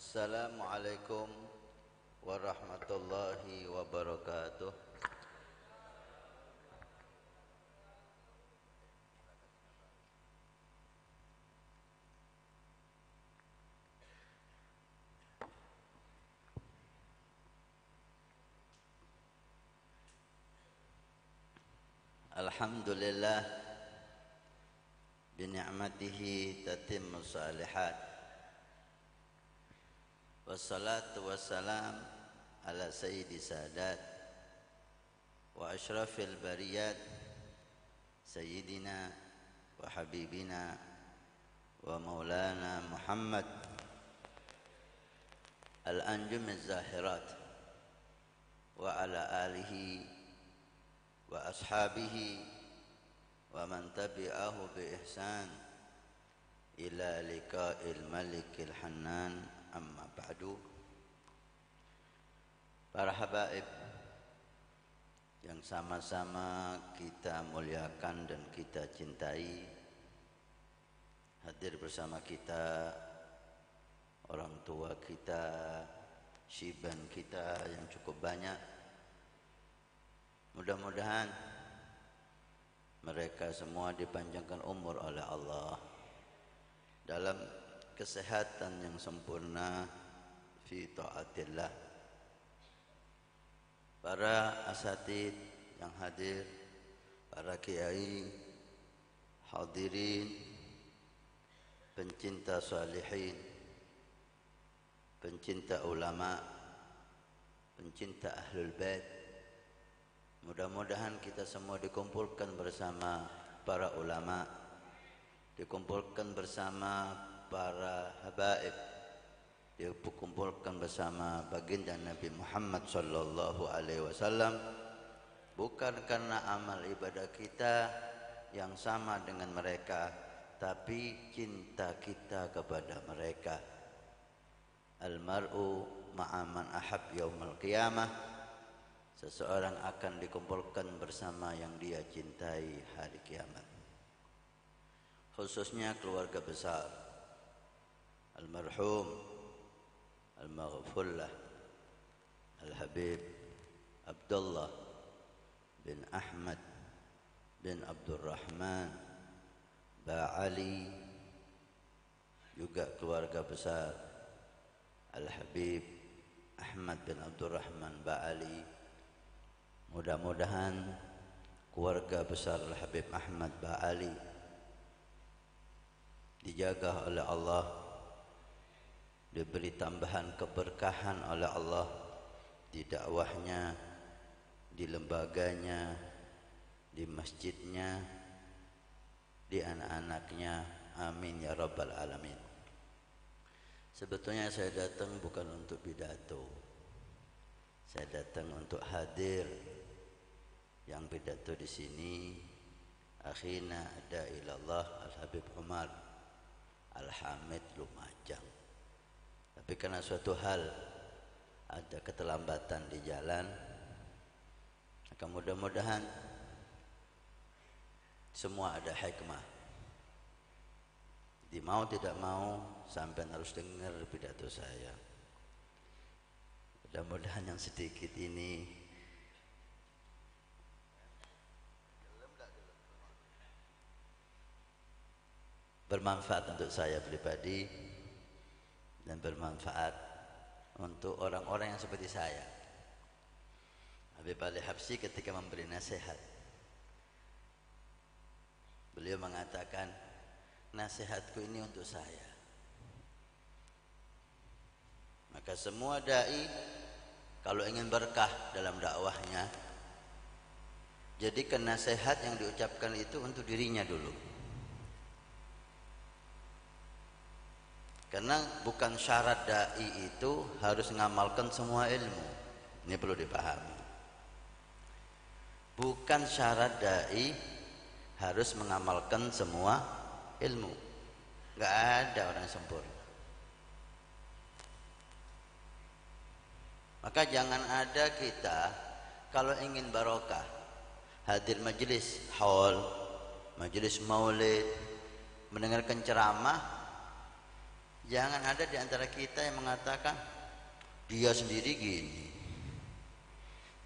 Assalamualaikum warahmatullahi wabarakatuh. Alhamdulillah bini'matihi tatimmu salihat. Wassalatu wassalam ala sayyidi sadat wa ashrafil bariyat sayyidina wa habibina wa maulana Muhammad al-anjumiz zahirat wa ala alihi wa ashabihi wa man tabi'ahu bi ihsan ila liqa'il malikil hannan, amma ba'du. Para habaib yang sama-sama kita muliakan dan kita cintai, hadir bersama kita orang tua kita, syiban kita yang cukup banyak. Mudah-mudahan mereka semua dipanjangkan umur oleh Allah dalam kesehatan yang sempurna fi taatillah. Para asatid yang hadir, para kiai, hadirin, pencinta salihin, pencinta ulama, pencinta ahlul bait, mudah-mudahan kita semua dikumpulkan bersama para ulama, dikumpulkan bersama para habaib, dikumpulkan bersama baginda Nabi Muhammad sallallahu alaihi wasallam, bukan karena amal ibadah kita yang sama dengan mereka, tapi cinta kita kepada mereka. Al-mar'u ma'a man ahab yaumal qiyamah. Seseorang akan dikumpulkan bersama yang dia cintai hari kiamat. Khususnya keluarga besar Al-marhum Al-maghfurlah Al-habib Abdullah bin Ahmad bin Abdurrahman Ba'ali, juga keluarga besar Al-habib Ahmad bin Abdurrahman Ba'ali. Mudah-mudahan keluarga besar Al-habib Ahmad Ba'ali dijaga oleh Allah, diberi tambahan keberkahan oleh Allah di dakwahnya, di lembaganya, di masjidnya, di anak-anaknya. Amin ya rabbal alamin. Sebetulnya saya datang bukan untuk pidato, saya datang untuk hadir. Yang pidato di sini akhina ada ilallah Al-habib Umar Al-Hamid Lumajang. Tapi karena suatu hal ada keterlambatan di jalan, maka mudah-mudahan semua ada hikmah. Di mau tidak mau sampai harus dengar pidato saya. Mudah-mudahan yang sedikit ini bermanfaat untuk saya pribadi dan bermanfaat untuk orang-orang yang seperti saya. Habib Ali Habsyi ketika memberi nasihat, beliau mengatakan, nasihatku ini untuk saya. Maka semua dai kalau ingin berkah dalam dakwahnya, jadikan nasihat yang diucapkan itu untuk dirinya dulu. Karena bukan syarat dai itu harus mengamalkan semua ilmu. Ini perlu dipahami. Bukan syarat dai harus mengamalkan semua ilmu. Enggak ada orang sempurna. Maka jangan ada kita kalau ingin barokah hadir majelis haul, majelis maulid, mendengarkan ceramah, Jangan ada di antara kita yang mengatakan dia sendiri gini,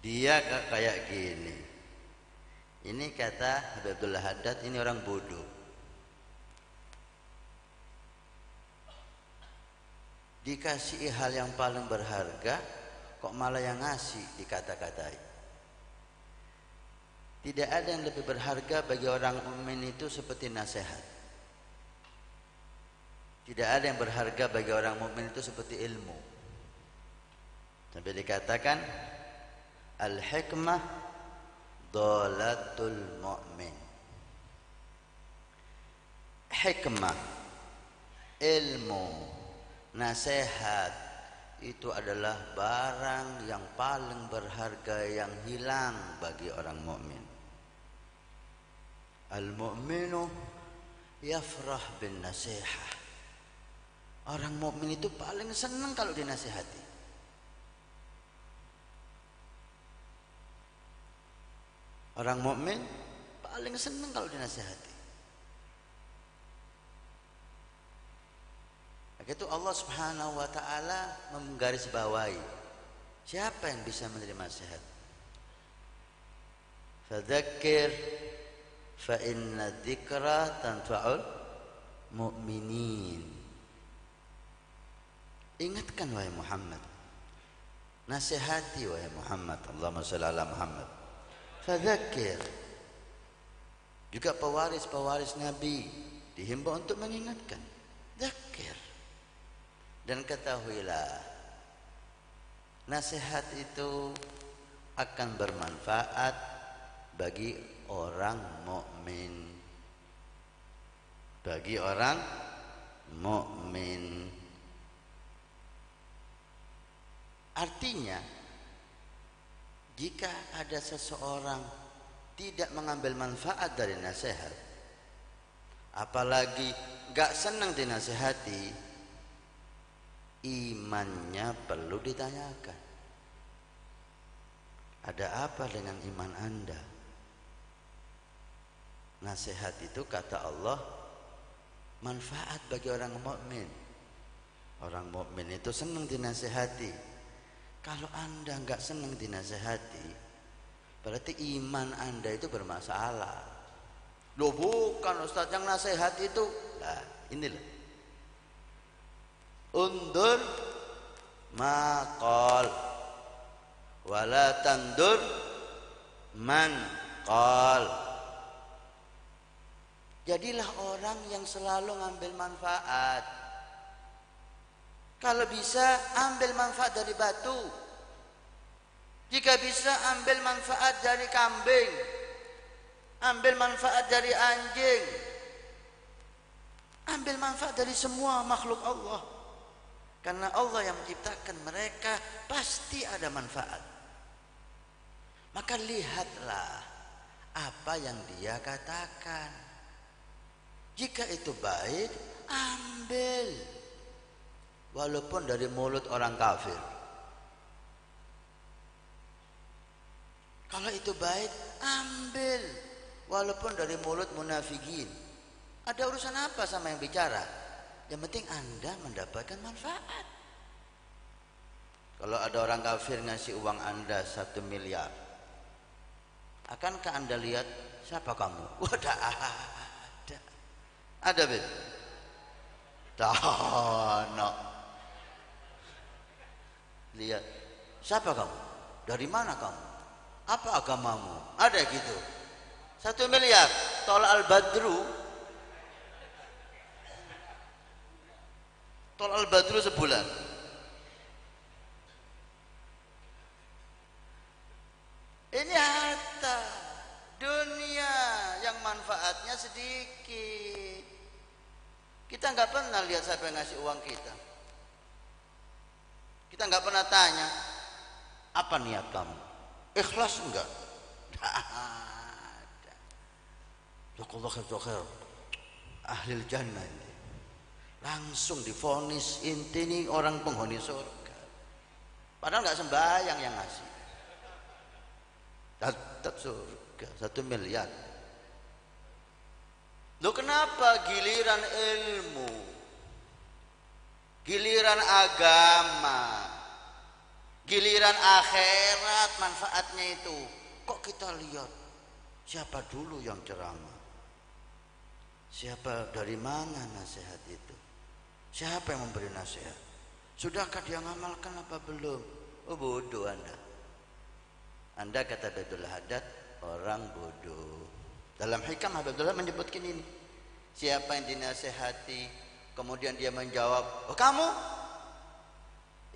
dia kayak gini. Ini kata Habib Abdullah Haddad, ini orang bodoh. Dikasih hal yang paling berharga, kok malah yang ngasih dikata-katai. Tidak ada yang lebih berharga bagi orang mukmin itu seperti nasihat. Tidak ada yang berharga bagi orang mukmin itu seperti ilmu. Sampai dikatakan al-hikmah dolatul mu'min. Hikmah, ilmu, nasihat itu adalah barang yang paling berharga yang hilang bagi orang mukmin. Al-mu'minu yafrah bin nasihah. Orang mukmin itu paling senang kalau dinasihati. Orang mukmin paling senang kalau dinasihati. Itu Allah Subhanahu wa taala menggarisbawahi siapa yang bisa menerima nasihat. Fadzakir fa inna dzikra tanfa'ul mu'minin. Ingatkan wahai Muhammad, nasihati wahai Muhammad. Allahumma shalli ala Muhammad. Fadzakir. Juga pewaris-pewaris Nabi dihimbau untuk mengingatkan. Dzakir. Dan ketahuilah, nasihat itu akan bermanfaat bagi orang mukmin. Bagi orang mukmin. Artinya, jika ada seseorang tidak mengambil manfaat dari nasihat, apalagi gak senang dinasihati, imannya perlu ditanyakan. Ada apa dengan iman Anda? Nasihat itu kata Allah manfaat bagi orang mukmin. Orang mukmin itu senang dinasihati. Kalau Anda enggak senang dinasihati, berarti iman Anda itu bermasalah. Loh bukan Ustaz, yang nasihat itu. Nah, inilah. Undur maqal wala tandur man qal. Jadilah orang yang selalu ngambil manfaat. Kalau bisa ambil manfaat dari batu. Jika bisa ambil manfaat dari kambing. Ambil manfaat dari anjing. Ambil manfaat dari semua makhluk Allah. Karena Allah yang menciptakan mereka pasti ada manfaat. Maka lihatlah apa yang dia katakan. Jika itu baik, ambil. Walaupun dari mulut orang kafir. Kalau itu baik, ambil. Walaupun dari mulut munafikin. Ada urusan apa sama yang bicara? Yang penting Anda mendapatkan manfaat. Kalau ada orang kafir ngasih uang Anda 1 miliar, akankah Anda lihat siapa kamu? Wadah ada. Ada bet? No. Lihat, siapa kamu? Dari mana kamu? Apa agamamu? Ada gitu. 1 miliar, tol Al-Badru. Tol Al-Badru sebulan. Ini harta dunia yang manfaatnya sedikit. Kita nggak pernah lihat siapa yang ngasih uang kita. Kita nggak pernah tanya apa niat kamu, ikhlas enggak? Ada. Jazakallahu khair, ahlil jannah ini. Langsung divonis inti ini orang penghuni surga. Padahal nggak sembahyang yang ngasih. Tetap surga 1 miliar. Loh kenapa giliran ilmu Giliran agama, giliran akhirat manfaatnya itu kok kita lihat siapa dulu yang ceramah, siapa, dari mana nasihat itu, siapa yang memberi nasihat, sudahkah dia ngamalkan apa belum? Oh bodoh anda kata Abdullah Haddad, orang bodoh. Dalam hikam Abdullah menyebutkan ini, siapa yang dinasihati kemudian dia menjawab, oh kamu,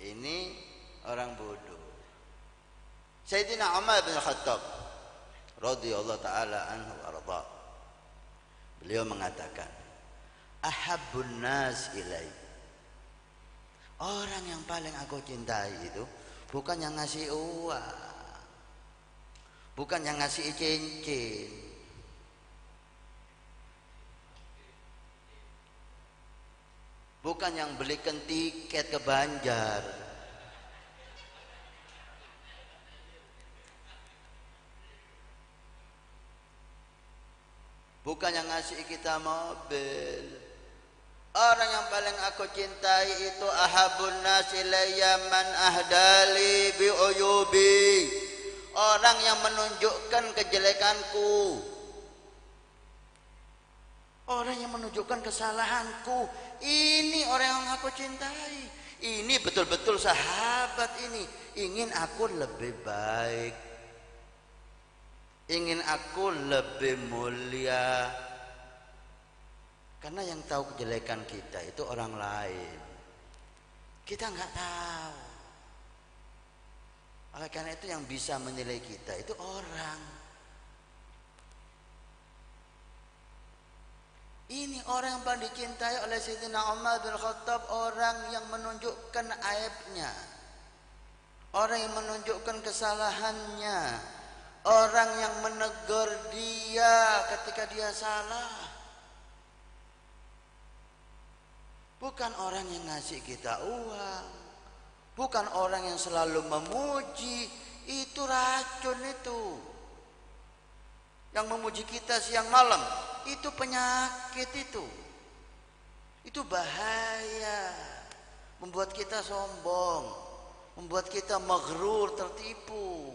ini orang bodoh. Sayyidina Umar bin Khattab radhiyallahu taala anhu arda, beliau mengatakan, ahabbun nas ilai, orang yang paling aku cintai itu bukan yang ngasih uang, bukan yang ngasih cincin, bukan yang belikan tiket ke Banjar, bukan yang ngasih kita mobil. Orang yang paling aku cintai itu ahabun nas ilayya man ahdali bi uyubi, orang yang menunjukkan kejelekanku, orang yang menunjukkan kesalahanku. Ini orang yang aku cintai. Ini betul-betul sahabat ini ingin aku lebih baik, ingin aku lebih mulia. Karena yang tahu kejelekan kita itu orang lain, kita nggak tahu. Oleh karena itu yang bisa menilai kita itu orang. Ini orang yang paling dicintai oleh Sayyidina Umar bin Khattab, orang yang menunjukkan aibnya, orang yang menunjukkan kesalahannya, orang yang menegur dia ketika dia salah. Bukan orang yang ngasih kita uang, bukan orang yang selalu memuji. Itu racun itu. Yang memuji kita siang malam, itu penyakit itu. Itu bahaya. Membuat kita sombong, membuat kita maghrur, tertipu,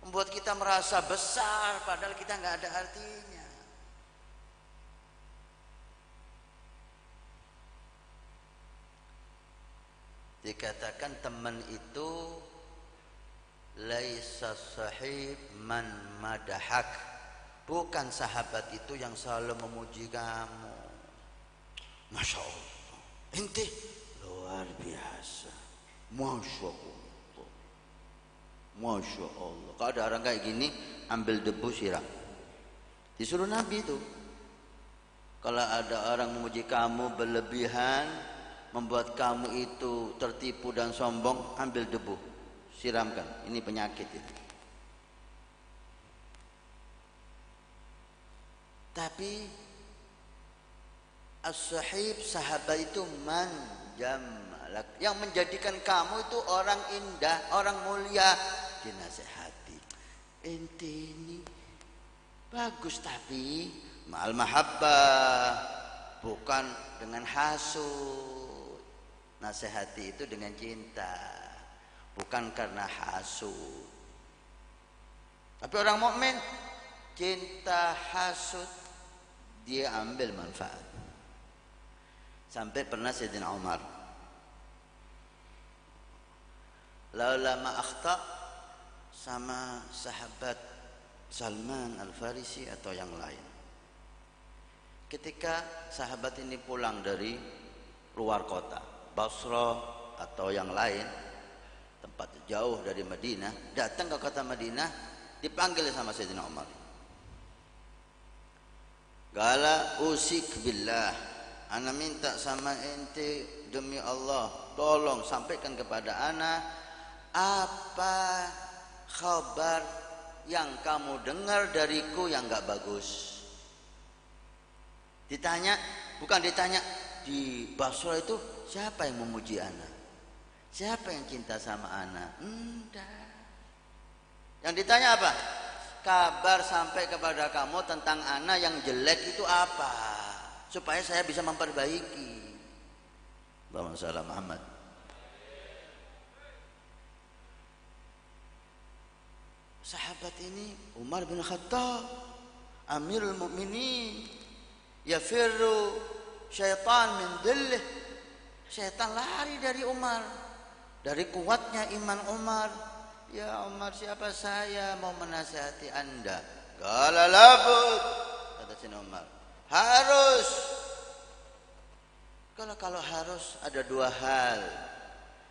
membuat kita merasa besar padahal kita nggak ada artinya. Dikatakan teman itu laisa sahib man madahak, bukan sahabat itu yang selalu memuji kamu. Masya Allah, ente luar biasa, Masya Allah, Masya Allah. Kalau ada orang kayak gini, ambil debu siram. Disuruh Nabi itu, kalau ada orang memuji kamu berlebihan, membuat kamu itu tertipu dan sombong, ambil debu, siramkan. Ini penyakit itu. Tapi as-sahib, sahabat itu man jamalak, yang menjadikan kamu itu orang indah, orang mulia. Dinasehati, ente ini bagus tapi ma'al mahabbah, bukan dengan hasud. Nasihati itu dengan cinta, bukan karena hasud. Tapi orang mukmin cinta hasud, dia ambil manfaat. Sampai pernah Sayyidina Umar, laula ma akhta, sama sahabat Salman Al-Farisi atau yang lain. Ketika sahabat ini pulang dari luar kota, Basra atau yang lain, tempat jauh dari Madinah, datang ke kota Madinah, dipanggil sama Sayyidina Umar. Gala usik billah, ana minta sama ente demi Allah, tolong sampaikan kepada ana apa kabar yang kamu dengar dariku yang enggak bagus. Ditanya, bukan ditanya di Basra itu siapa yang memuji ana, siapa yang cinta sama ana, enggak. Yang ditanya apa? Kabar sampai kepada kamu tentang ana yang jelek itu apa, supaya saya bisa memperbaiki. Allahumma shalli ala Muhammad. Sahabat ini Umar bin Khattab, Amirul Mukminin, yafirru syaitan min dhillih. Syaitan lari dari Umar, dari kuatnya iman Umar. Ya Umar, siapa saya mau menasihati Anda? Qala labud, kata Sayyidina Umar, harus. Kalau harus, ada dua hal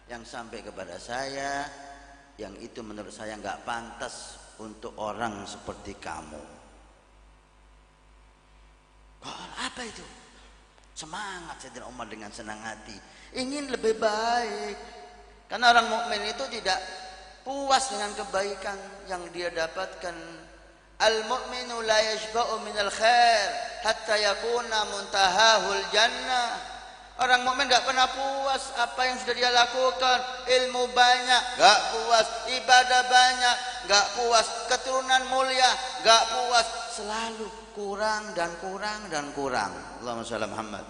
yang sampai kepada saya, yang itu menurut saya enggak pantas untuk orang seperti kamu. Apa itu? Semangat Sayyidina Umar dengan senang hati, ingin lebih baik. Karena orang mukmin itu tidak puas dengan kebaikan yang dia dapatkan. Al-mu'minu la yashba'u minal khair hatta yakuna muntahahul jannah. Orang mukmin enggak pernah puas apa yang sudah dia lakukan. Ilmu banyak, enggak puas. Ibadah banyak, enggak puas. Keturunan mulia, enggak puas. Selalu kurang dan kurang dan kurang. Allahumma shalli ala Muhammad.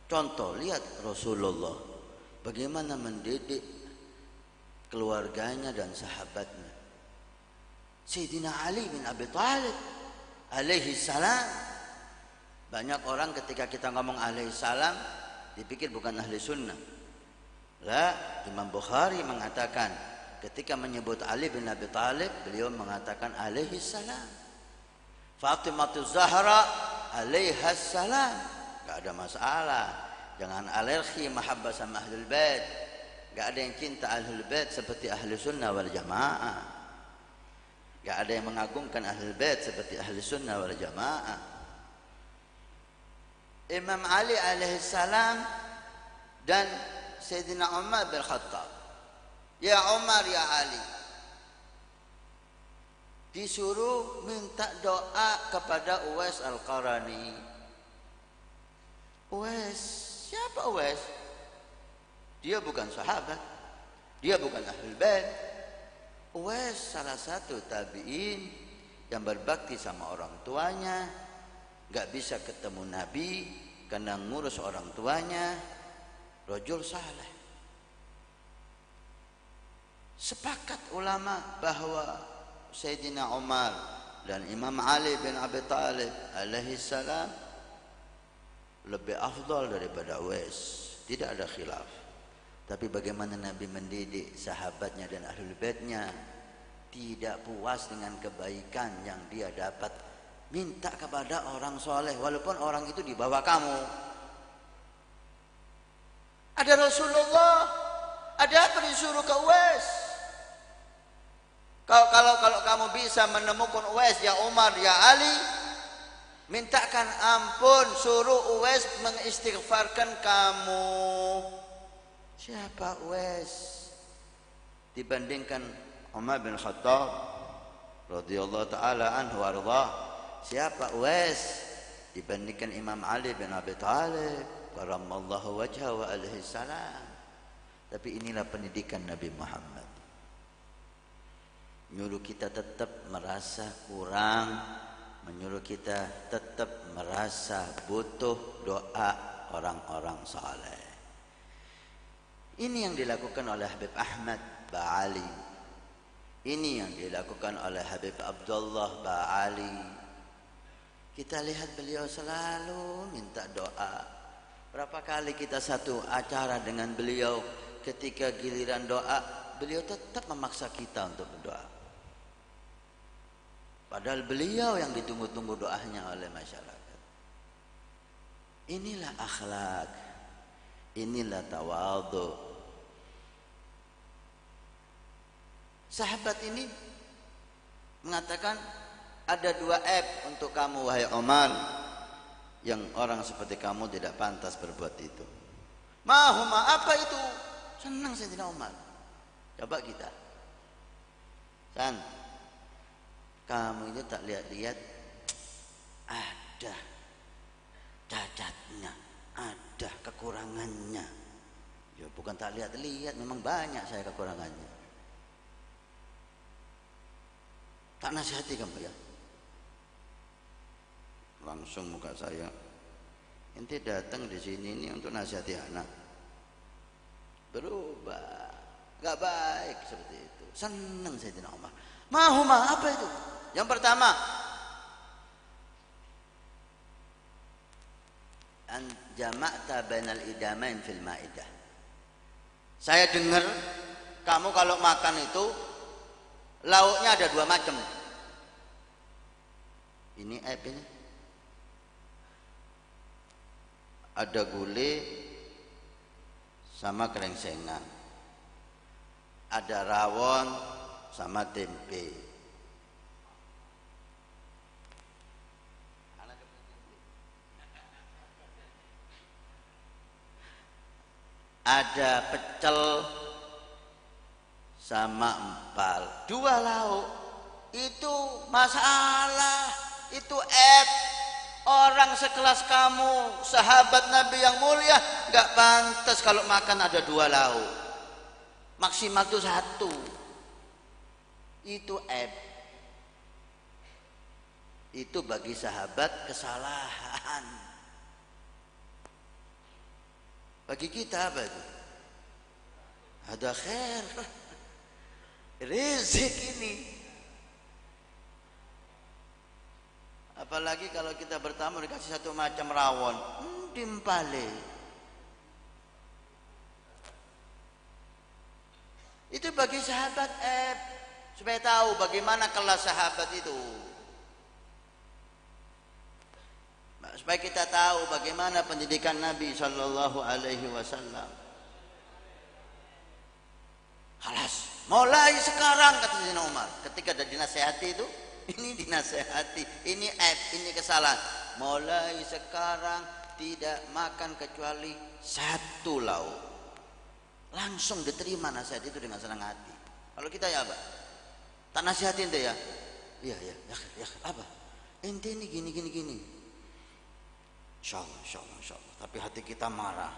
Contoh, lihat Rasulullah bagaimana mendidik keluarganya dan sahabatnya. Sayyidina Ali bin Abi Thalib alaihi salam. Banyak orang ketika kita ngomong alaihi salam dipikir bukan ahli sunnah. La, Imam Bukhari mengatakan ketika menyebut Ali bin Abi Thalib, beliau mengatakan alaihi salam. Fatimatu Zahra alaiha salam. Enggak ada masalah. Jangan alergi mahabbah sama ahlul bait. Enggak ada yang cinta ahlul bait seperti ahli sunnah wal jamaah. Enggak ada yang mengagungkan ahlul bait seperti ahli sunnah wal jamaah. Imam Ali alaihi salam dan Sayyidina Umar bin Khattab. Ya Umar, ya Ali, disuruh minta doa kepada Uwais Al-Qarani. Uwais, siapa Uwais? Dia bukan sahabat, dia bukan ahlul bait. Uwais salah satu tabi'in yang berbakti sama orang tuanya, enggak bisa ketemu Nabi karena ngurus orang tuanya. Rajul saleh. Sepakat ulama bahwa Sayyidina Umar dan Imam Ali bin Abi Thalib alaihi salam lebih afdal daripada Uwais. Tidak ada khilaf. Tapi bagaimana Nabi mendidik sahabatnya dan ahlul baitnya, tidak puas dengan kebaikan yang dia dapat, minta kepada orang soleh walaupun orang itu di bawah kamu. Ada Rasulullah, ada apa disuruh ke Uwais? Kalau kamu bisa menemukan Uwais, ya Umar, ya Ali, mintakan ampun, suruh Uwais mengistighfarkan kamu. Siapa Uwais dibandingkan Umar bin Khattab radhiyallahu taala anhu warḍah? Siapa Uwais dibandingkan Imam Ali bin Abi Thalib karamallahu wajhahu wa alaihi salam? Tapi inilah pendidikan Nabi Muhammad. Menyuruh kita tetap merasa kurang, menyuruh kita tetap merasa butuh doa orang-orang saleh. Ini yang dilakukan oleh Habib Ahmad Ba'ali. Ini yang dilakukan oleh Habib Abdullah Ba'ali. Kita lihat beliau selalu minta doa. Berapa kali kita satu acara dengan beliau, ketika giliran doa, beliau tetap memaksa kita untuk berdoa. Padahal beliau yang ditunggu-tunggu doanya oleh masyarakat. Inilah akhlak, inilah tawadhu. Sahabat ini mengatakan, ada dua aib untuk kamu wahai Umar, yang orang seperti kamu tidak pantas berbuat itu. Mahuma, apa itu? Senang Sayyidina Umar. Coba kita, San, kamu itu tak lihat-lihat ada cacatnya, ada kekurangannya. Ya bukan tak lihat-lihat, memang banyak saya kekurangannya. Tak nasihati kamu ya. Langsung muka saya Ente datang di sini ini untuk nasihati anak. Berubah. Gak baik seperti itu. Senang Sayyidina Umar. Mahuma apa itu? Yang pertama, an jama'ta bainal idamain fil ma'idah. Saya dengar kamu kalau makan itu lauknya ada 2 macam. Ini ini. Ada gulai sama krengsengan. Ada rawon sama tempe. Ada pecel sama empal. 2 lauk. Itu masalah. Itu orang sekelas kamu, sahabat Nabi yang mulia, gak pantas kalau makan ada 2 lauk. Maksimal itu 1. Itu itu bagi sahabat kesalahan. Bagi kita apa itu? Ada khair, rezeki ini. Apalagi kalau kita bertamu dikasih 1 macam rawon, dimpale. Itu bagi sahabat supaya tahu bagaimana kelas sahabat itu. Supaya kita tahu bagaimana pendidikan Nabi sallallahu alaihi wasallam. Halas, mulai sekarang kata Sayyidina Umar, ketika ada dinasehati itu, ini dinasehati, ini ini kesalahan. Mulai sekarang tidak makan kecuali 1 lauk. Langsung diterima nasihat itu dengan senang hati. Kalau kita ya apa? Tak nasihatin deh ya. Iya ya, apa? Ente ini gini. Insya Allah. Tapi hati kita marah.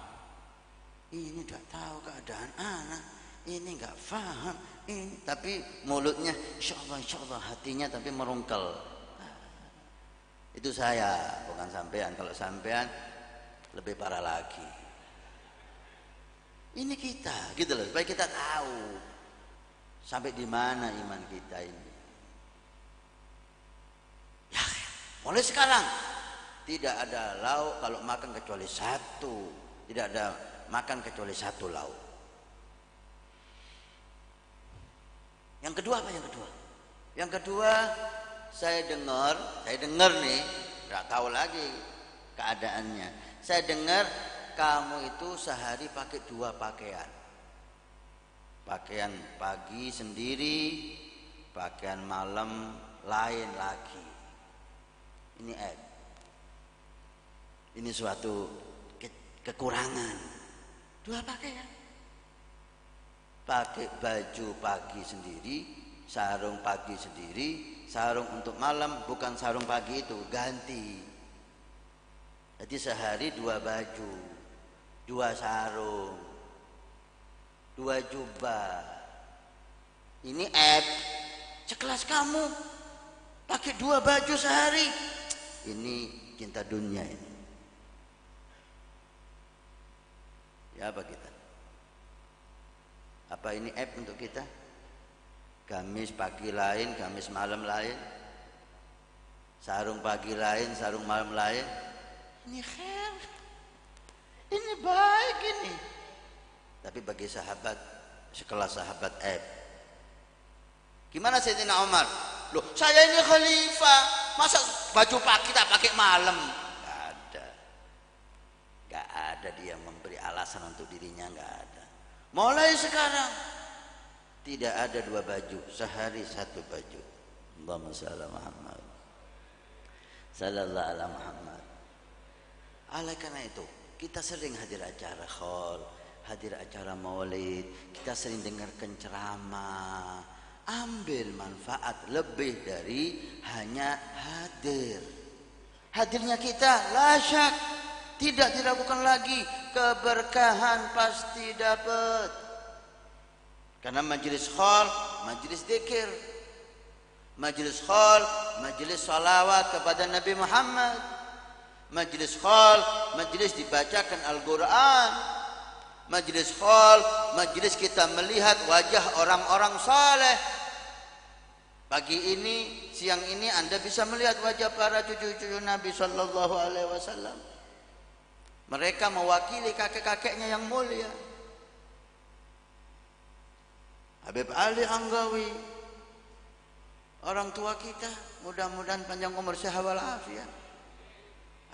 Ini tidak tahu keadaan anak. Ini nggak paham. Ini tapi mulutnya insya Allah, hatinya tapi merungkel. Itu saya, bukan sampean. Kalau sampean lebih parah lagi. Ini kita, gitu loh. Supaya kita tahu sampai di mana iman kita ini. Ya, mulai sekarang tidak ada lauk kalau makan kecuali 1. Tidak ada makan kecuali 1 lauk. Yang kedua apa? Yang kedua saya dengar nih, nggak tahu lagi keadaannya. Saya dengar kamu itu sehari pakai 2 pakaian. Pakaian pagi sendiri, pakaian malam lain lagi. Ini ini suatu kekurangan. 2 pakaian. Pakai baju pagi sendiri, sarung pagi sendiri, sarung untuk malam, bukan sarung pagi itu, ganti. Jadi sehari 2 baju, 2 sarung, 2 jubah. Ini sekelas kamu pakai 2 baju sehari. Ini cinta dunia ini. Ya apa kita? Apa ini untuk kita? Gamis pagi lain, gamis malam lain. Sarung pagi lain, sarung malam lain. Ini khair. Ini baik ini. Tapi bagi sahabat, sekelas sahabat gimana Sayyidina Umar? Loh, saya ini khalifah. Masa baju pagi tak pakai malam? Gak ada dia memberi alasan untuk dirinya, gak ada. Mulai sekarang tidak ada 2 baju, sehari 1 baju. Allahumma shalli ala Muhammad. Sallallahu ala Muhammad. Oleh karena itu, kita sering hadir acara khaul, hadir acara maulid, kita sering dengarkan ceramah. Ambil manfaat lebih dari hanya hadir. Hadirnya kita la syak tidak diragukan lagi, keberkahan pasti dapat. Karena majelis khaul, majelis zikir, majelis khaul, majelis salawat kepada Nabi Muhammad, Majlis khol, majlis dibacakan Al-Quran. Majlis khol, majlis kita melihat wajah orang-orang saleh. Pagi ini, siang ini Anda bisa melihat wajah para cucu-cucu Nabi sallallahu alaihi wasallam. Mereka mewakili kakek-kakeknya yang mulia. Habib Ali Anggawi, orang tua kita, mudah-mudahan panjang umur sehat walafiat.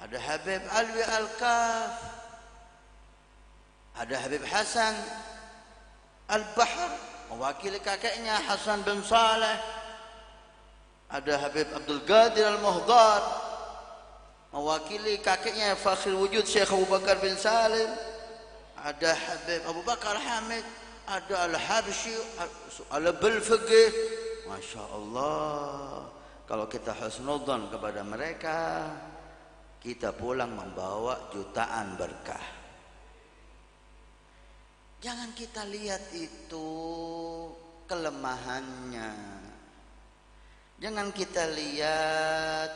Ada Habib Alwi Al-Kaf, ada Habib Hasan Al-Bahr, mewakili kakeknya Hasan bin Saleh. Ada Habib Abdul Qadir Al-Muhdar, mewakili kakeknya Fakhir Wujud Syekh Abu Bakar bin Salim. Ada Habib Abu Bakar Hamid, ada Al-Habsyi Al-Balfaqih. Masya Allah, kalau kita husnudzon kepada mereka, kita pulang membawa jutaan berkah. Jangan kita lihat itu kelemahannya, jangan kita lihat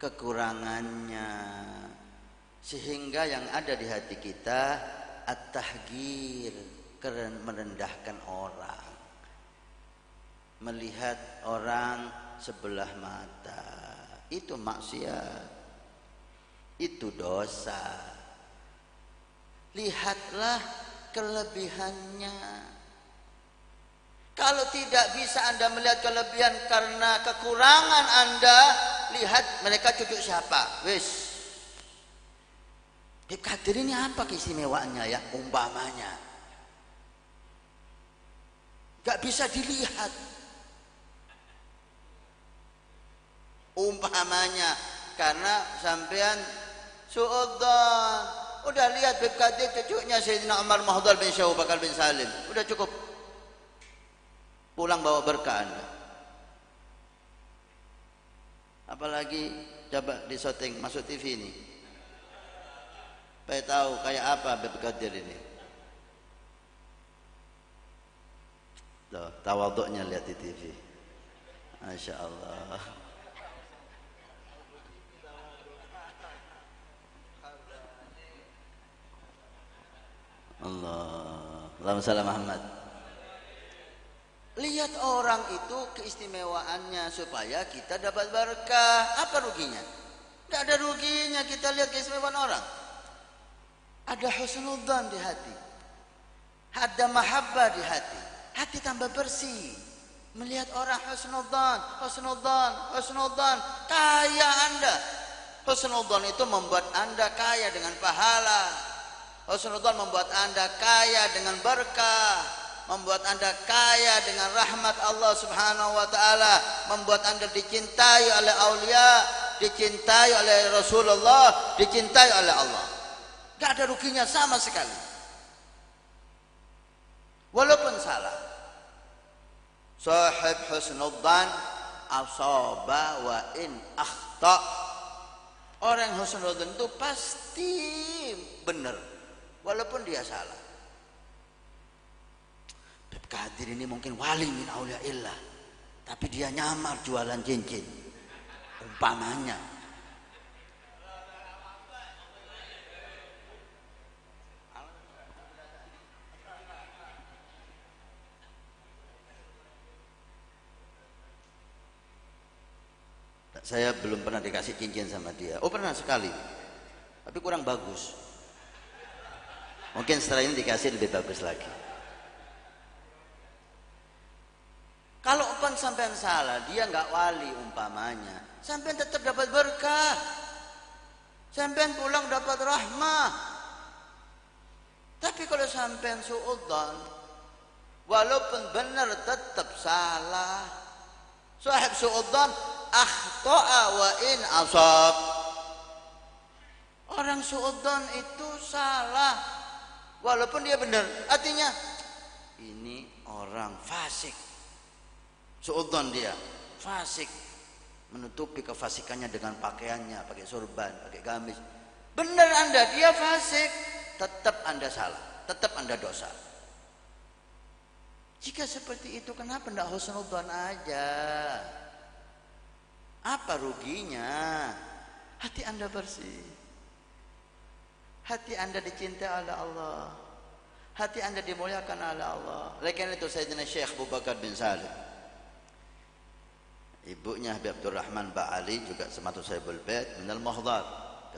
kekurangannya, sehingga yang ada di hati kita at-tahgir, merendahkan orang, melihat orang sebelah mata. Itu maksiat, itu dosa. Lihatlah kelebihannya. Kalau tidak bisa Anda melihat kelebihan karena kekurangan Anda, lihat mereka cucu siapa. Wis, Habib Qadir ini apa keistimewaannya ya? Umpamanya gak bisa dilihat. Umpamanya karena sampean suudzon, udah lihat Habib Qadir cucunya Sayyidina Umar Mahdal bin Syekh Abu Bakar bin Salim, udah cukup, pulang bawa berkah Anda. Apalagi coba di syuting masuk TV ini, supaya tahu kayak apa Habib Qadir ini. Tuh, tawaduknya lihat di TV. Masya Allah. Allahumma shalli Muhammad. Lihat orang itu keistimewaannya supaya kita dapat berkah. Apa ruginya? Tidak ada ruginya kita lihat keistimewaan orang. Ada husnudzan di hati, ada mahabbah di hati, hati tambah bersih. Melihat orang husnudzan, husnudzan, husnudzan, kaya Anda. Husnudzan itu membuat Anda kaya dengan pahala. Husnudzan membuat Anda kaya dengan berkah, membuat Anda kaya dengan rahmat Allah Subhanahu wa taala, membuat Anda dicintai oleh aulia, dicintai oleh Rasulullah, dicintai oleh Allah. Gak ada ruginya sama sekali. Walaupun salah. Sahib husnudzan asaba wa in akhta. Orang husnudzan itu pasti benar walaupun dia salah. Habib Qadir ini mungkin wali min auliyaillah, tapi dia nyamar jualan cincin. Umpamanya. Saya belum pernah dikasih cincin sama dia. Oh pernah sekali, tapi kurang bagus. Mungkin setelah ini dikasih lebih bagus lagi. Kalau upang sampean salah, dia nggak wali umpamanya, sampean tetap dapat berkah, sampean pulang dapat rahmah. Tapi kalau sampean suudzon, walaupun benar tetap salah. Sahib suudzon akhta'a wa in asab. Orang suudzon itu salah walaupun dia benar. Artinya ini orang fasik. Suudzon dia fasik, menutupi kefasikannya dengan pakaiannya, pakai sorban, pakai gamis. Benar Anda, dia fasik, tetap Anda salah, tetap Anda dosa. Jika seperti itu, kenapa tidak husnudzon aja? Apa ruginya? hati Anda bersih, hati Anda dicintai oleh Allah, hati Anda dimuliakan oleh Allah. Oleh karena itu Sayyidina Syekh Abu Bakar bin Salim, ibunya Habib Abdurrahman Ba'ali juga sematu Sahibul Bait minal Muhdar,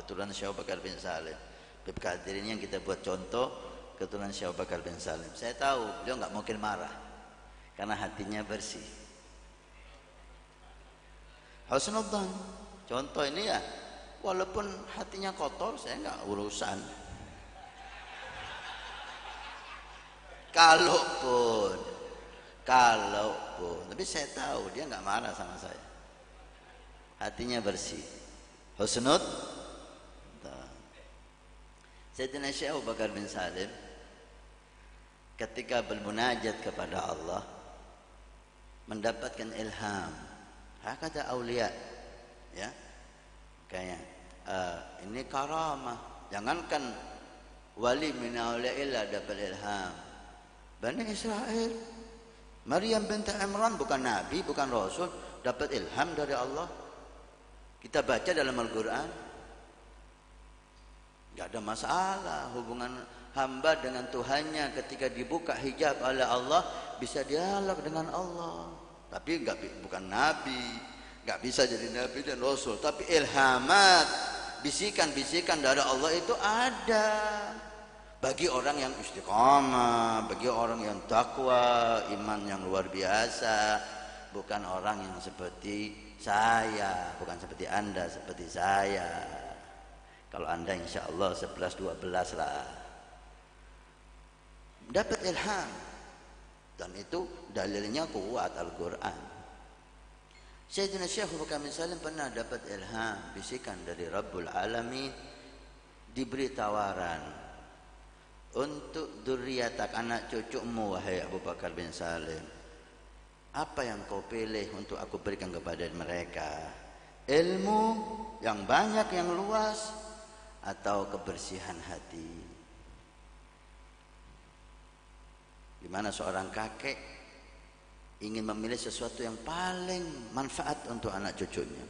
keturunan Syekh Abu Bakar bin Salim. Habib Qadir ini yang kita buat contoh, keturunan Syekh Abu Bakar bin Salim. Saya tahu beliau nggak mungkin marah karena hatinya bersih. Husnudzan, contoh ini ya, walaupun hatinya kotor saya nggak urusan. Kalaupun, tapi saya tahu dia nggak marah sama saya. Hatinya bersih. Husnud. Sayyidina Syekh Abu Bakar bin Salim ketika bermunajat kepada Allah mendapatkan ilham. Hakata aulia, ya, kayak ini karamah. Jangankan wali min auliillah dapat ilham. Bani Israel, Maryam binti Imran bukan nabi, bukan rasul, dapat ilham dari Allah. Kita baca dalam Al-Quran, gak ada masalah hubungan hamba dengan Tuhannya ketika dibuka hijab oleh Allah, bisa dialog dengan Allah. Tapi bukan nabi, gak bisa jadi nabi dan rasul. Tapi ilhamat, bisikan-bisikan dari Allah itu ada. Bagi orang yang istiqamah, bagi orang yang takwa, iman yang luar biasa, bukan orang yang seperti saya, bukan seperti Anda, seperti saya. Kalau Anda insya Allah 11-12 lah dapat ilham, dan itu dalilnya kuat Al-Quran. Sayyidina Syekh Abu Bakar bin Salim pernah dapat ilham, bisikan dari Rabbul Alamin, diberi tawaran, untuk dzurriyyatak, anak cucumu wahai Abu Bakar bin Salim, apa yang kau pilih untuk aku berikan kepada mereka? Ilmu yang banyak, yang luas, atau kebersihan hati? Gimana seorang kakek ingin memilih sesuatu yang paling manfaat untuk anak cucunya?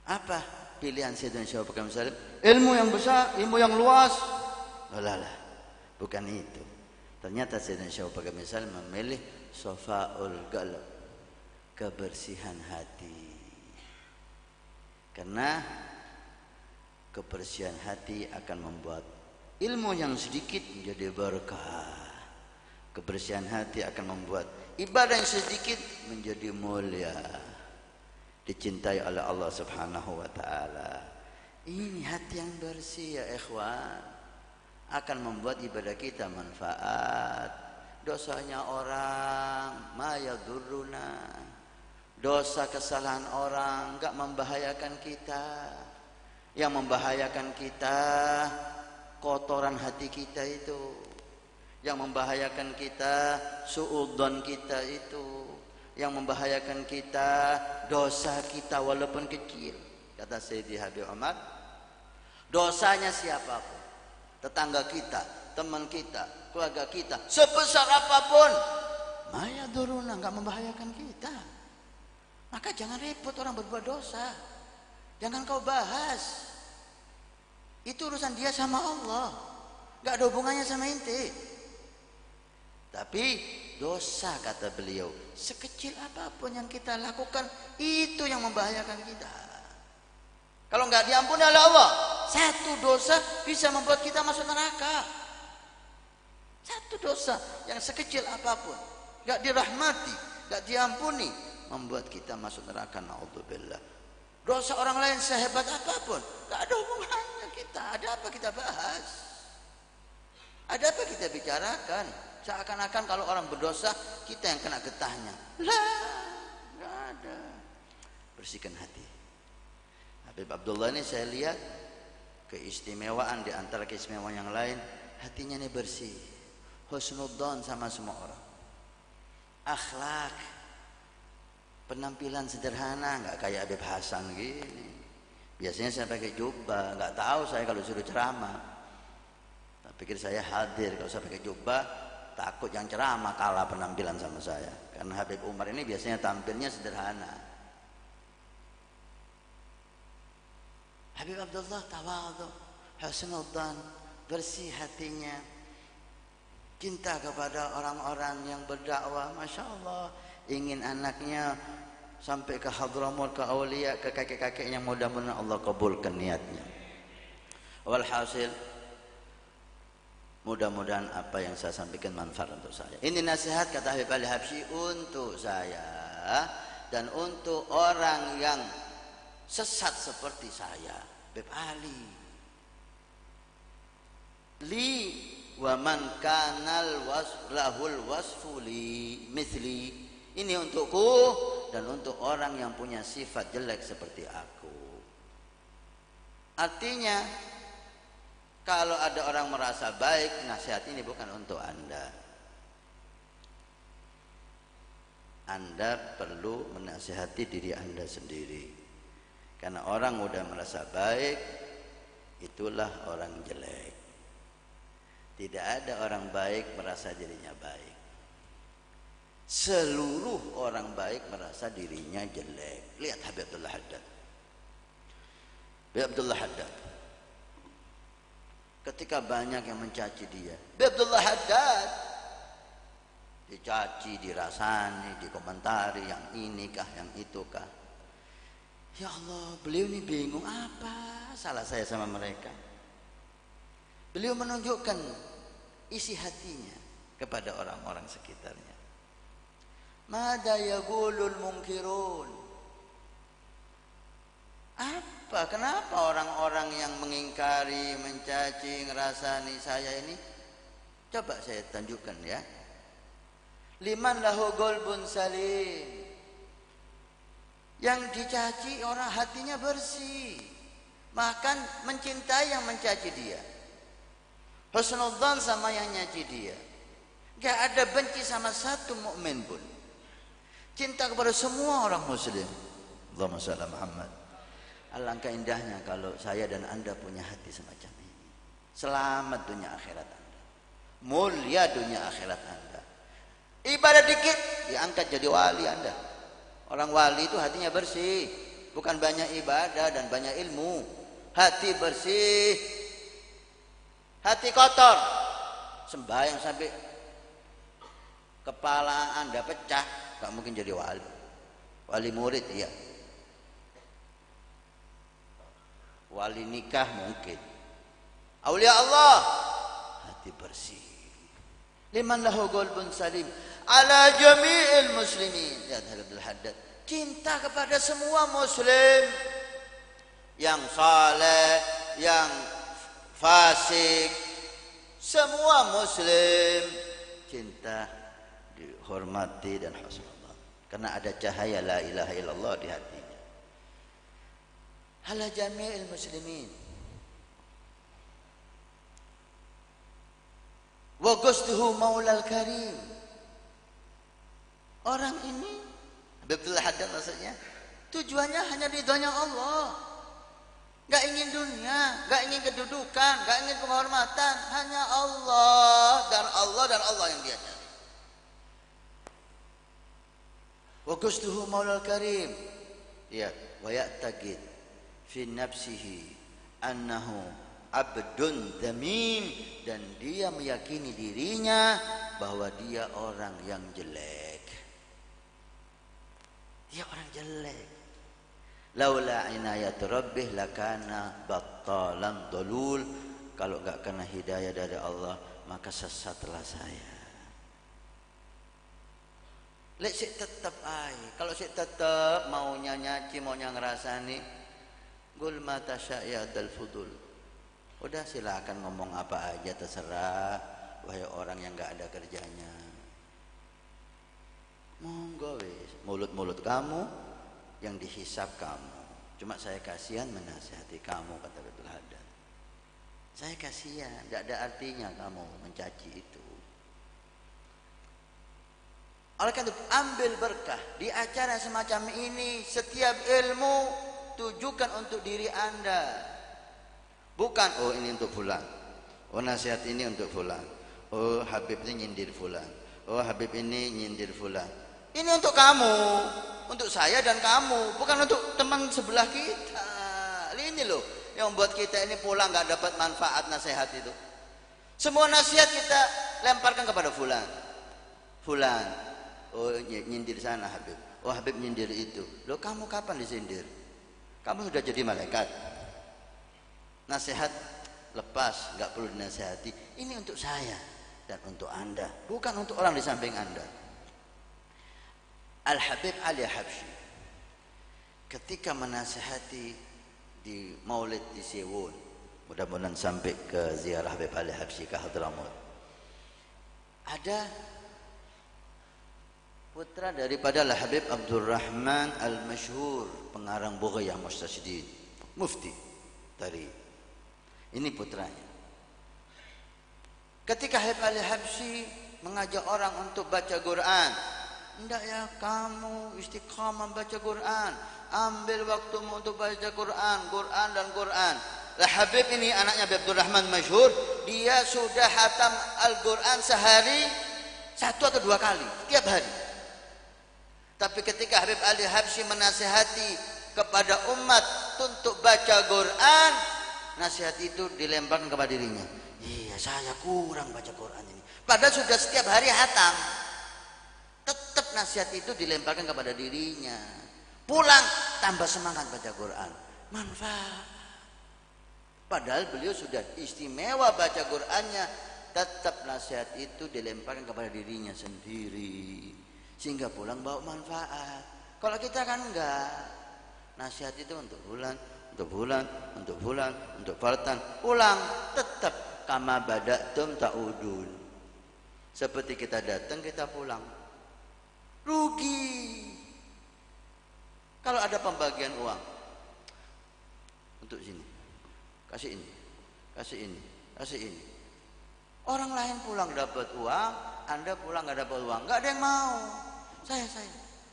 Apa pilihan Sayyidina Syekh Abu Bakar bin Salim? Ilmu yang besar, ilmu yang luas? Lah, bukan itu. Ternyata Sayyidina Syekh Abu Bakar bin Salim memilih safaul qalb, kebersihan hati. Karena kebersihan hati akan membuat ilmu yang sedikit menjadi berkah. Kebersihan hati akan membuat ibadah yang sedikit menjadi mulia, dicintai oleh Allah Subhanahu wa taala. Ini hati yang bersih ya ikhwan, akan membuat ibadah kita manfaat. Dosanya orang ma yadurruna, dosa kesalahan orang enggak membahayakan kita. Yang membahayakan kita kotoran hati kita itu, yang membahayakan kita suudzon kita itu, yang membahayakan kita dosa kita walaupun kecil. Kata Sayyidi Habib Umar, dosanya siapapun, tetangga kita, teman kita, keluarga kita, sebesar apapun, maya duruna, enggak membahayakan kita. Maka jangan repot orang berbuat dosa, jangan kau bahas. Itu urusan dia sama Allah, enggak ada hubungannya sama inti. Tapi dosa, kata beliau, sekecil apapun yang kita lakukan, itu yang membahayakan kita. Kalau enggak diampuni oleh Allah, satu dosa bisa membuat kita masuk neraka. Satu dosa yang sekecil apapun, enggak dirahmati, enggak diampuni, membuat kita masuk neraka. Naudzubillah. Dosa orang lain sehebat apapun, enggak ada hubungannya kita. Ada apa kita bahas? Ada apa kita bicarakan? Seakan-akan kalau orang berdosa kita yang kena getahnya. Lah, enggak ada. Bersihkan hati. Habib Abdullah ini saya lihat keistimewaan di antara keistimewaan yang lain, hatinya ini bersih, husnudzon sama semua orang, akhlak, penampilan sederhana, nggak kayak Habib Hasan gini. Biasanya saya pakai jubah, nggak tahu saya kalau suruh ceramah, tak pikir saya hadir kalau saya pakai jubah, takut yang ceramah kalah penampilan sama saya. Karena Habib Umar ini biasanya tampilnya sederhana. Habib Abdullah tawadhu, husnul dzan, bersih hatinya, cinta kepada orang-orang yang berdakwah. Masya Allah, ingin anaknya sampai ke Hadramut, ke Aulia, ke kakek-kakeknya. Mudah-mudahan Allah kabulkan niatnya. Walhasil, mudah-mudahan apa yang saya sampaikan manfaat untuk saya. Ini nasihat kata Habib Ali Habsyi untuk saya dan untuk orang yang sesat seperti saya. Habib Ali, li wa man kanal lahul wasfu li mithli. Ini untukku dan untuk orang yang punya sifat jelek seperti aku. Artinya, kalau ada orang merasa baik, nasihat ini bukan untuk Anda. Anda perlu menasihati diri Anda sendiri. Karena orang mudah merasa baik, itulah orang jelek. Tidak ada orang baik merasa dirinya baik. Seluruh orang baik merasa dirinya jelek. Lihat Habib Abdullah Haddad. Habib Abdullah Haddad, ketika banyak yang mencaci dia, Habib Abdullah Haddad dicaci, dirasani, dikomentari, yang ini kah, yang itu kah. Ya Allah, beliau ini bingung, apa salah saya sama mereka. Beliau menunjukkan isi hatinya kepada orang-orang sekitarnya. Mada yaqulul munkirun. Apa? Kenapa orang-orang yang mengingkari, mencaci, ngerasani saya ini? Coba saya tunjukkan ya. Liman lahu qalbun salim. Yang dicaci orang hatinya bersih, bahkan mencintai yang mencaci dia. Husnudzan sama yang nyaci dia. Gak ada benci sama satu mukmin pun. Cinta kepada semua orang muslim. Allahumma shalli Muhammad. Alangkah indahnya kalau saya dan Anda punya hati semacam ini. Selamat dunia akhirat Anda. Mulia dunia akhirat Anda. Ibadah dikit diangkat jadi wali Anda. Orang wali itu hatinya bersih, bukan banyak ibadah dan banyak ilmu. Hati bersih, hati kotor, sembahyang sampai kepala Anda pecah, gak mungkin jadi wali. Wali murid ya, wali nikah mungkin. Aulia Allah, hati bersih. Liman lahu qalbun salim ala jami'il muslimin. Ya Habib Haddad, cinta kepada semua muslim, yang saleh, yang fasik, semua muslim cinta, dihormati dan husnuzan, karena ada cahaya la ilaha illallah di hatinya. Ala jami'il muslimin. Wa qasduhu maulal karim. Orang ini Habib Haddad maksudnya tujuannya hanya ridhonya Allah. Gak ingin dunia, gak ingin kedudukan, gak ingin penghormatan, hanya Allah dan Allah yang dia cari. Wa qasduhu maulal karim. Ya, wa ya'taqid fi nafsihi annahu abdun damim, dan dia meyakini dirinya bahwa dia orang yang jelek. Dia orang jelek. Laula inayatu rabbih lakana battalan dalul. Kalau enggak kena hidayah dari Allah, maka sesatlah saya. Lek sik tetep ai. Kalau sik tetep maunya nyaci, maunya ngerasani, gul mata sya'yadal fudul. Udah silakan ngomong apa aja terserah, wahai orang yang enggak ada kerjanya. Monggo wis, mulut-mulut kamu yang dihisap kamu. Cuma saya kasihan menasihati kamu, kata Habib Haddad. Saya kasihan, enggak ada artinya kamu mencaci itu. Oleh karena itu, ambil berkah di acara semacam ini. Setiap ilmu tujukan untuk diri Anda. Bukan, oh ini untuk fulan, oh nasihat ini untuk fulan, oh Habib ini nyindir fulan, oh Habib ini nyindir fulan. Ini untuk kamu, untuk saya dan kamu, bukan untuk teman sebelah kita. Ini loh yang membuat kita ini pulang nggak dapat manfaat nasihat itu? Semua nasihat kita lemparkan kepada fulan. Fulan, oh nyindir sana Habib. Oh Habib nyindir itu. Loh kamu kapan disindir? Kamu sudah jadi malaikat. Nasihat lepas, nggak perlu dinasihati. Ini untuk saya dan untuk anda, bukan untuk orang di samping anda. Al-Habib Ali Habsyi ketika menasihati di Maulid di Sewon, mudah-mudahan sampai ke ziarah Habib Ali Habsyi ke Hadramaut, ada putra daripada Al-Habib Abdurrahman Al-Masyhur, pengarang Bughayyah Mustasydid, mufti dari ini putranya. Ketika Habib Ali Habsyi mengajak orang untuk baca Quran, hendak ya kamu istiqamah baca Quran, ambil waktumu untuk baca Quran, Quran dan Quran. Habib ini anaknya Habib Abdurrahman Masyhur, dia sudah hatam Al-Quran sehari 1 atau 2 kali tiap hari. Tapi ketika Habib Ali Habsyi menasihati kepada umat untuk baca Quran, nasihat itu dilemparkan kepada dirinya. Iya, saya kurang baca Quran ini. Padahal sudah setiap hari hatam. Tetap nasihat itu dilemparkan kepada dirinya. Pulang tambah semangat baca Quran. Manfaat. Padahal beliau sudah istimewa baca Qurannya, tetap nasihat itu dilemparkan kepada dirinya sendiri. Sehingga pulang bawa manfaat. Kalau kita kan enggak. Nasihat itu untuk bulan, untuk bulan, untuk bulan, untuk fartan. Pulang tetap kama badatum ta'udun. Seperti kita datang, kita pulang. Rugi. Kalau ada pembagian uang untuk sini, kasih ini, kasih ini, kasih ini. Orang lain pulang dapat uang, Anda pulang nggak dapat uang, nggak ada yang mau. Saya.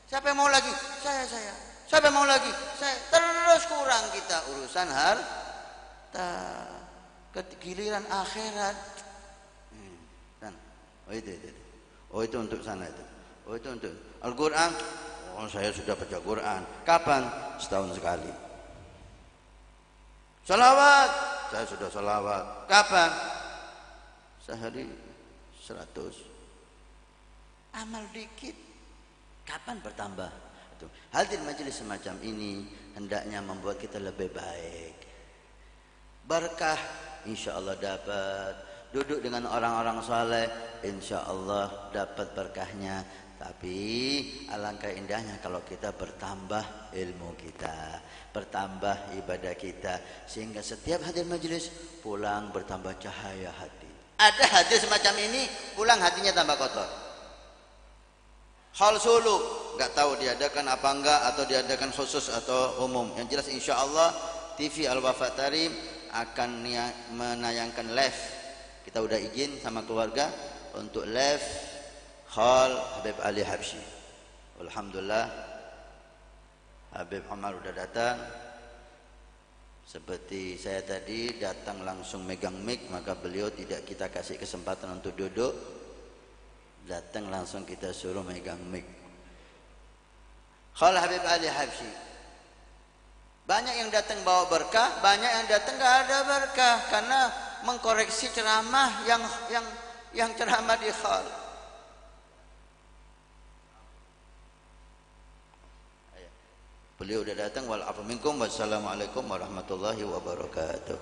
Siapa yang mau lagi? Saya. Siapa yang mau lagi? Saya. Terus kurang kita urusan harta. Giliran akhirat. Oh itu untuk sana itu. Oh itu untuk Al-Quran. Oh saya sudah baca Quran. Kapan? Setahun sekali. Salawat. Saya sudah salawat. Kapan? Sehari 100. Amal dikit. Kapan bertambah? Hadir majelis semacam ini hendaknya membuat kita lebih baik. Berkah insya Allah dapat. Duduk dengan orang-orang saleh insya Allah dapat berkahnya. Tapi alangkah indahnya kalau kita bertambah ilmu kita, bertambah ibadah kita, sehingga setiap hadir majelis pulang bertambah cahaya hati. Ada hadir semacam ini pulang hatinya tambah kotor. Hal suluk nggak tahu diadakan apa enggak, atau diadakan khusus atau umum. Yang jelas insya Allah TV Al-Wafa Tarim akan menayangkan live. Kita udah izin sama keluarga untuk live Hal Habib Ali Habsyi. Alhamdulillah Habib Omar udah datang. Seperti saya tadi datang langsung megang mic, maka beliau tidak kita kasih kesempatan untuk duduk. Datang langsung kita suruh megang mic. Hal Habib Ali Habsyi. Banyak yang datang bawa berkah, banyak yang datang nggak ada berkah karena mengkoreksi ceramah yang ceramah di hal. Beliau udah datang. Wal afu minkum. Wassalamualaikum warahmatullahi wabarakatuh.